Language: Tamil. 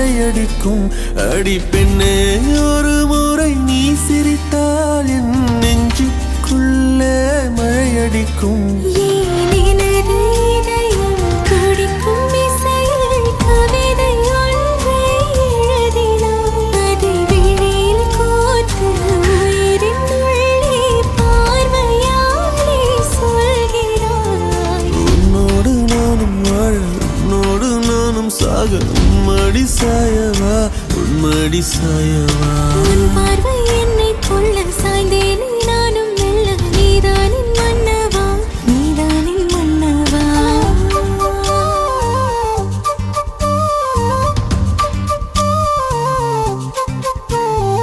மழையடிக்கும். அடி பெண்ணே, ஒரு முறை நீ சிரித்தால் என் நெஞ்சுக்குள்ளே மழையடிக்கும். சாக உம்மடி சாயவா, உம்மடி சாயவா.